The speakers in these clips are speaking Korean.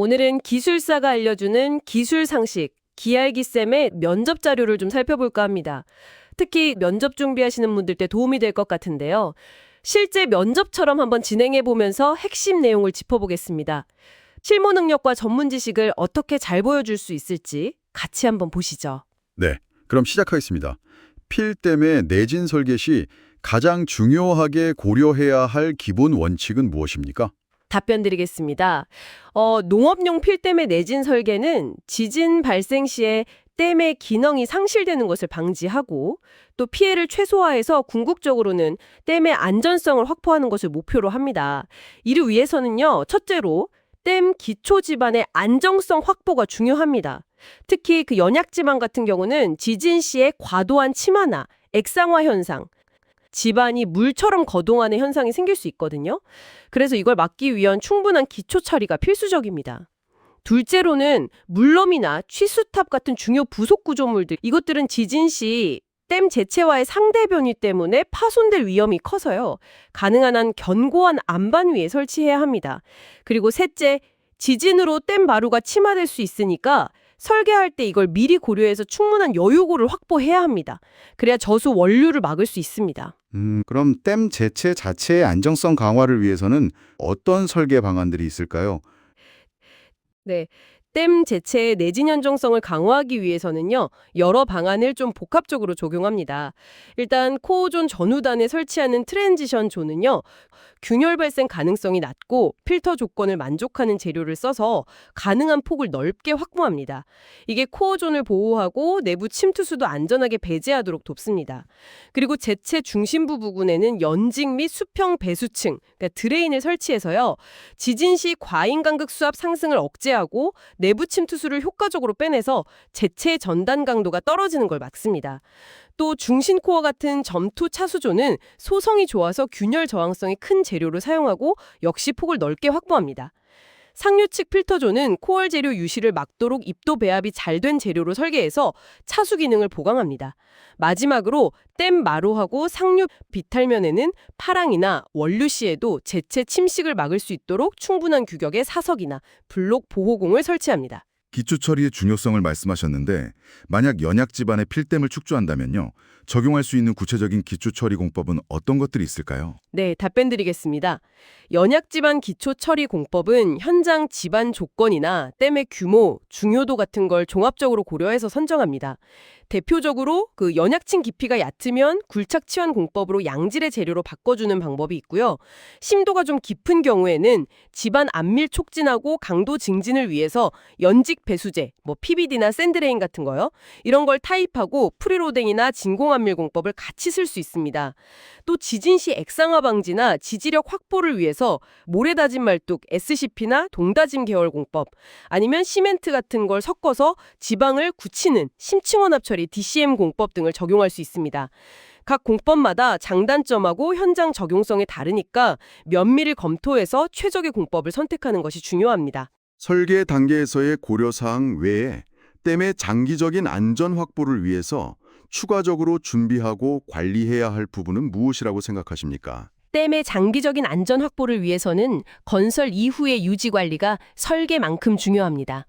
오늘은 기술사가 알려주는 기술 상식, 기알기쌤의 면접 자료를 좀 살펴볼까 합니다. 특히 면접 준비하시는 분들 때 도움이 될 것 같은데요. 실제 면접처럼 한번 진행해 보면서 핵심 내용을 짚어보겠습니다. 실무 능력과 전문 지식을 어떻게 잘 보여줄 수 있을지 같이 한번 보시죠. 네, 그럼 시작하겠습니다. 필댐의 내진 설계 시 가장 중요하게 고려해야 할 기본 원칙은 무엇입니까? 답변 드리겠습니다. 농업용 필댐의 내진 설계는 지진 발생 시에 댐의 기능이 상실되는 것을 방지하고 또 피해를 최소화해서 궁극적으로는 댐의 안전성을 확보하는 것을 목표로 합니다. 이를 위해서는요, 첫째로 댐 기초 지반의 안정성 확보가 중요합니다. 특히 그 연약 지반 같은 경우는 지진 시에 과도한 침하나 액상화 현상, 집안이 물처럼 거동하는 현상이 생길 수 있거든요. 그래서 이걸 막기 위한 충분한 기초 처리가 필수적입니다. 둘째로는 물럼이나 취수탑 같은 중요 부속 구조물들, 이것들은 지진 시 댐 재체와의 상대 변이 때문에 파손될 위험이 커서요. 가능한 한 견고한 안반 위에 설치해야 합니다. 그리고 셋째, 지진으로 댐 마루가 침하될 수 있으니까 설계할 때 이걸 미리 고려해서 충분한 여유고를 확보해야 합니다. 그래야 저수 원류를 막을 수 있습니다. 그럼 댐 재체 자체의 안정성 강화를 위해서는 어떤 설계 방안들이 있을까요? 네. 댐 재체의 내진 안정성을 강화하기 위해서는요, 여러 방안을 좀 복합적으로 적용합니다. 일단 코어존 전후단에 설치하는 트랜지션 존은요, 균열 발생 가능성이 낮고 필터 조건을 만족하는 재료를 써서 가능한 폭을 넓게 확보합니다. 이게 코어존을 보호하고 내부 침투수도 안전하게 배제하도록 돕습니다. 그리고 재체 중심부 부근에는 연직 및 수평 배수층, 그러니까 드레인을 설치해서요, 지진 시 과잉 간극 수압 상승을 억제하고 내부 침투수를 효과적으로 빼내서 재체 전단 강도가 떨어지는 걸 막습니다. 또 중심 코어 같은 점토 차수조는 소성이 좋아서 균열 저항성이 큰 재료를 사용하고 역시 폭을 넓게 확보합니다. 상류 측 필터조는 코얼 재료 유실을 막도록 입도 배합이 잘 된 재료로 설계해서 차수 기능을 보강합니다. 마지막으로 댐 마루하고 상류 비탈면에는 파랑이나 원류 시에도 재체 침식을 막을 수 있도록 충분한 규격의 사석이나 블록 보호공을 설치합니다. 기초 처리의 중요성을 말씀하셨는데 만약 연약 지반의 필댐을 축소한다면요. 적용할 수 있는 구체적인 기초 처리 공법은 어떤 것들이 있을까요? 네, 답변 드리겠습니다. 연약 지반 기초 처리 공법은 현장 지반 조건이나 댐의 규모, 중요도 같은 걸 종합적으로 고려해서 선정합니다. 대표적으로 그 연약층 깊이가 얕으면 굴착 치환 공법으로 양질의 재료로 바꿔주는 방법이 있고요. 심도가 좀 깊은 경우에는 지반 안밀 촉진하고 강도 증진을 위해서 연직 배수제, PVD나 샌드레인 같은 거요. 이런 걸 타입하고 프리로딩이나 진공안밀 공법을 같이 쓸 수 있습니다. 또 지진 시 액상화 방지나 지지력 확보를 위해서 모래다짐 말뚝 SCP나 동다짐 계열 공법, 아니면 시멘트 같은 걸 섞어서 지방을 굳히는 심층원합 처리 DCM 공법 등을 적용할 수 있습니다. 각 공법마다 장단점하고 현장 적용성이 다르니까 면밀히 검토해서 최적의 공법을 선택하는 것이 중요합니다. 설계 단계에서의 고려사항 외에 댐의 장기적인 안전 확보를 위해서 추가적으로 준비하고 관리해야 할 부분은 무엇이라고 생각하십니까? 댐의 장기적인 안전 확보를 위해서는 건설 이후의 유지 관리가 설계만큼 중요합니다.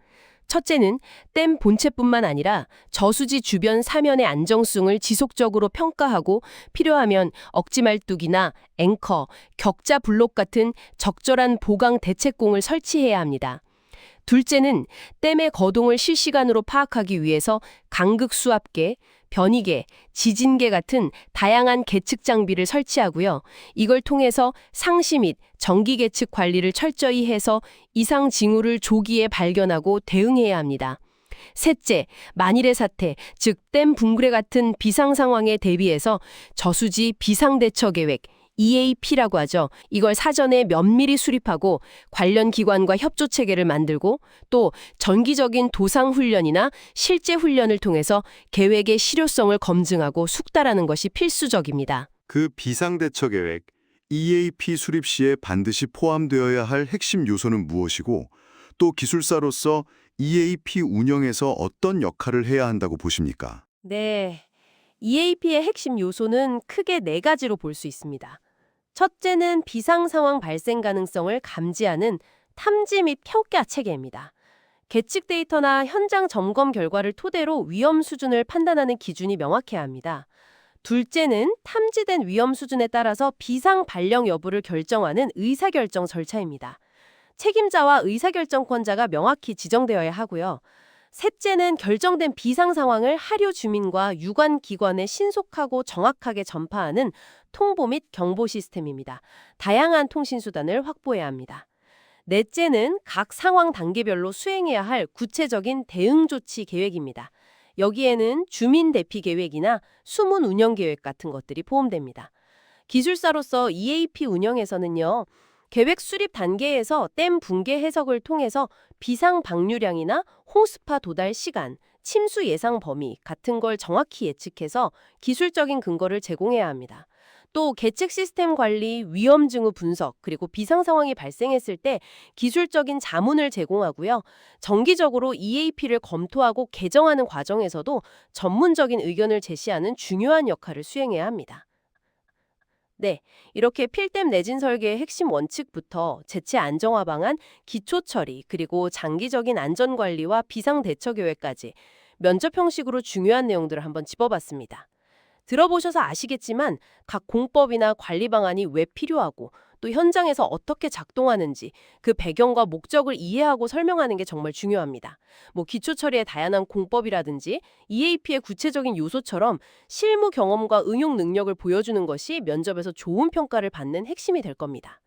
첫째는 댐 본체뿐만 아니라 저수지 주변 사면의 안정성을 지속적으로 평가하고 필요하면 억지말뚝이나 앵커, 격자 블록 같은 적절한 보강 대책공을 설치해야 합니다. 둘째는 댐의 거동을 실시간으로 파악하기 위해서 강극 수압계, 변이계, 지진계 같은 다양한 계측 장비를 설치하고요. 이걸 통해서 상시 및 정기 계측 관리를 철저히 해서 이상 징후를 조기에 발견하고 대응해야 합니다. 셋째, 만일의 사태, 즉 댐 붕괴 같은 비상 상황에 대비해서 저수지 비상대처 계획, EAP라고 하죠. 이걸 사전에 면밀히 수립하고 관련 기관과 협조 체계를 만들고 또 정기적인 도상 훈련이나 실제 훈련을 통해서 계획의 실효성을 검증하고 숙달하는 것이 필수적입니다. 그 비상대처 계획, EAP 수립 시에 반드시 포함되어야 할 핵심 요소는 무엇이고 또 기술사로서 EAP 운영에서 어떤 역할을 해야 한다고 보십니까? 네. EAP의 핵심 요소는 크게 네 가지로 볼 수 있습니다. 첫째는 비상 상황 발생 가능성을 감지하는 탐지 및 평가 체계입니다. 계측 데이터나 현장 점검 결과를 토대로 위험 수준을 판단하는 기준이 명확해야 합니다. 둘째는 탐지된 위험 수준에 따라서 비상 발령 여부를 결정하는 의사결정 절차입니다. 책임자와 의사결정권자가 명확히 지정되어야 하고요. 셋째는 결정된 비상 상황을 하류 주민과 유관 기관에 신속하고 정확하게 전파하는 통보 및 경보 시스템입니다. 다양한 통신 수단을 확보해야 합니다. 넷째는 각 상황 단계별로 수행해야 할 구체적인 대응 조치 계획입니다. 여기에는 주민 대피 계획이나 수문 운영 계획 같은 것들이 포함됩니다. 기술사로서 EAP 운영에서는요, 계획 수립 단계에서 댐 붕괴 해석을 통해서 비상 방류량이나 홍수파 도달 시간, 침수 예상 범위 같은 걸 정확히 예측해서 기술적인 근거를 제공해야 합니다. 또 계측 시스템 관리, 위험 징후 분석, 그리고 비상 상황이 발생했을 때 기술적인 자문을 제공하고요. 정기적으로 EAP를 검토하고 개정하는 과정에서도 전문적인 의견을 제시하는 중요한 역할을 수행해야 합니다. 네, 이렇게 필댐 내진 설계의 핵심 원칙부터 재체 안정화 방안, 기초 처리, 그리고 장기적인 안전 관리와 비상 대처 계획까지 면접 형식으로 중요한 내용들을 한번 짚어봤습니다. 들어보셔서 아시겠지만 각 공법이나 관리 방안이 왜 필요하고 또 현장에서 어떻게 작동하는지 그 배경과 목적을 이해하고 설명하는 게 정말 중요합니다. 기초 처리의 다양한 공법이라든지 EAP의 구체적인 요소처럼 실무 경험과 응용 능력을 보여주는 것이 면접에서 좋은 평가를 받는 핵심이 될 겁니다.